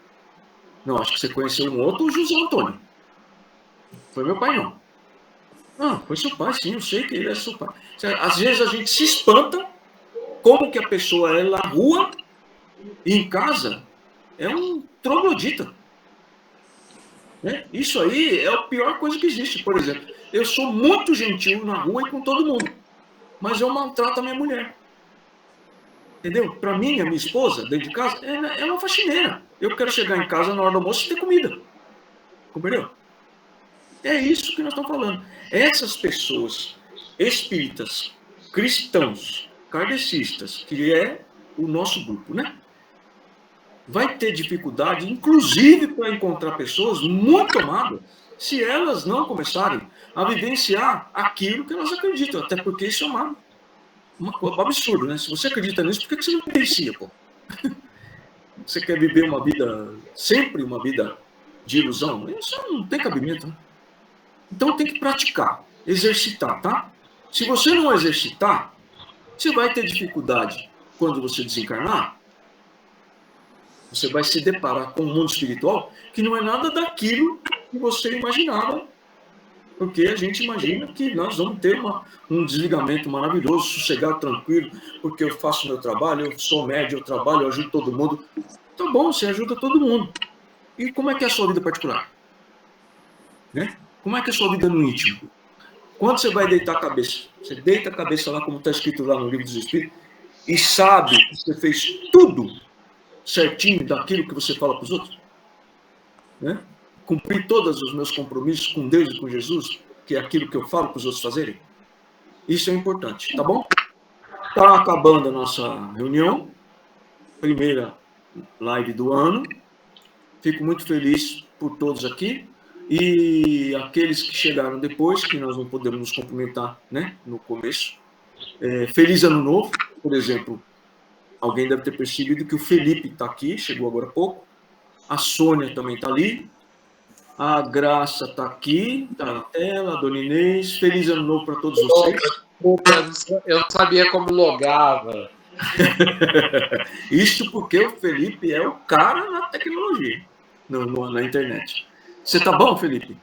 Speaker 1: Não, acho que você conheceu um outro José Antônio. Foi meu pai, não. Ah, foi seu pai, sim, eu sei que ele é seu pai. Às vezes a gente se espanta como que a pessoa é na rua e em casa é um troglodita. Né? Isso aí é a pior coisa que existe. Por exemplo, eu sou muito gentil na rua e com todo mundo, mas eu maltrato a minha mulher. Entendeu? Para mim, a minha esposa, dentro de casa, é uma faxineira. Eu quero chegar em casa na hora do almoço e ter comida. Compreendeu? É isso que nós estamos falando. Essas pessoas espíritas, cristãos, kardecistas, que é o nosso grupo, né? Vai ter dificuldade, inclusive, para encontrar pessoas muito amadas, se elas não começarem a vivenciar aquilo que elas acreditam. Até porque isso é um absurdo, né? Se você acredita nisso, por que você não vivencia, pô? Você quer viver uma vida, sempre uma vida de ilusão? Isso não tem cabimento, né? Então tem que praticar, exercitar, tá? Se você não exercitar, você vai ter dificuldade quando você desencarnar. Você vai se deparar com um mundo espiritual que não é nada daquilo que você imaginava. Porque a gente imagina que nós vamos ter um desligamento maravilhoso, sossegado, tranquilo, porque eu faço meu trabalho, eu sou médium, eu trabalho, eu ajudo todo mundo. Tá bom, você ajuda todo mundo. E como é que é a sua vida particular? Né? Como é que é a sua vida no íntimo? Quando você vai deitar a cabeça, você deita a cabeça lá, como está escrito lá no Livro dos Espíritos, e sabe que você fez tudo certinho daquilo que você fala para os outros? Né? Cumprir todos os meus compromissos com Deus e com Jesus, que é aquilo que eu falo para os outros fazerem? Isso é importante, tá bom? Está acabando a nossa reunião, primeira live do ano. Fico muito feliz por todos aqui. E aqueles que chegaram depois, que nós não podemos nos cumprimentar, né, no começo. Feliz Ano Novo, por exemplo. Alguém deve ter percebido que o Felipe está aqui, chegou agora há pouco. A Sônia também está ali. A Graça está aqui, está na tela. A Dona Inês. Feliz Ano Novo para todos vocês.
Speaker 11: Eu não sabia como logava.
Speaker 1: Isso porque o Felipe é o cara na tecnologia, na internet. Você tá bom, Felipe?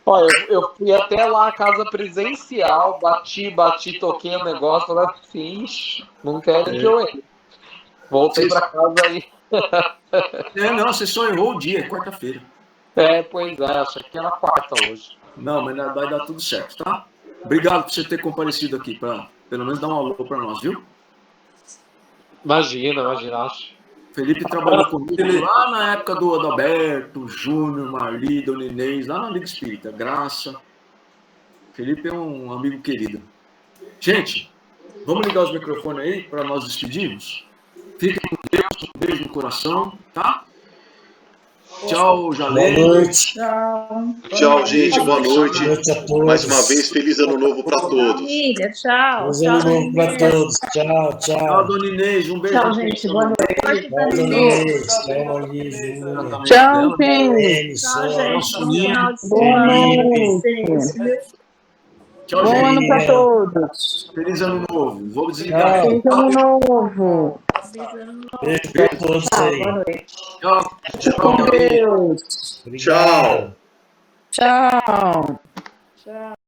Speaker 11: Olha, eu fui até lá a casa presencial, bati, toquei o negócio, falei assim, não quero que eu entre. Voltei para casa aí.
Speaker 1: Não, você só errou o dia, é quarta-feira.
Speaker 11: Pois é, achei que era quarta hoje.
Speaker 1: Não, mas vai dar tudo certo, tá? Obrigado por você ter comparecido aqui, para pelo menos dar um alô para nós, viu?
Speaker 11: Imagina.
Speaker 1: Felipe trabalhou comigo lá na época do Adalberto, Júnior, Marli, Dona Inês, lá na Liga Espírita. Graça. Felipe é um amigo querido. Gente, vamos ligar os microfones aí para nós despedirmos? Fiquem com Deus, um beijo no coração, tá? Tchau, Jalene.
Speaker 6: Boa noite.
Speaker 3: Tchau, gente. Boa noite.
Speaker 6: Boa noite a todos.
Speaker 3: Mais uma vez, feliz ano novo para todos.
Speaker 7: Família, tchau.
Speaker 6: Feliz ano novo para todos. Tchau,
Speaker 1: Tchau,
Speaker 6: tchau.
Speaker 1: Dona Inês. Um beijo.
Speaker 9: Tchau, gente. Boa noite.
Speaker 6: Tchau, Dona Inês. Tchau, Marli, Júnior.
Speaker 8: Tchau, gente.
Speaker 6: Lene,
Speaker 7: Tchau,
Speaker 6: Sônia,
Speaker 7: gente. Bom final de
Speaker 8: Boa
Speaker 7: semana.
Speaker 8: noite.
Speaker 1: Tchau,
Speaker 8: Bom ano
Speaker 1: gente.
Speaker 8: para todos.
Speaker 1: Feliz ano novo. Vou desligar.
Speaker 6: Tchau.
Speaker 8: Feliz ano novo.
Speaker 6: Beijo para todos aí.
Speaker 9: Boa noite.
Speaker 1: Tchau.
Speaker 8: Com
Speaker 1: Tchau.
Speaker 8: Deus.
Speaker 6: Obrigado.
Speaker 3: Tchau.
Speaker 8: Tchau.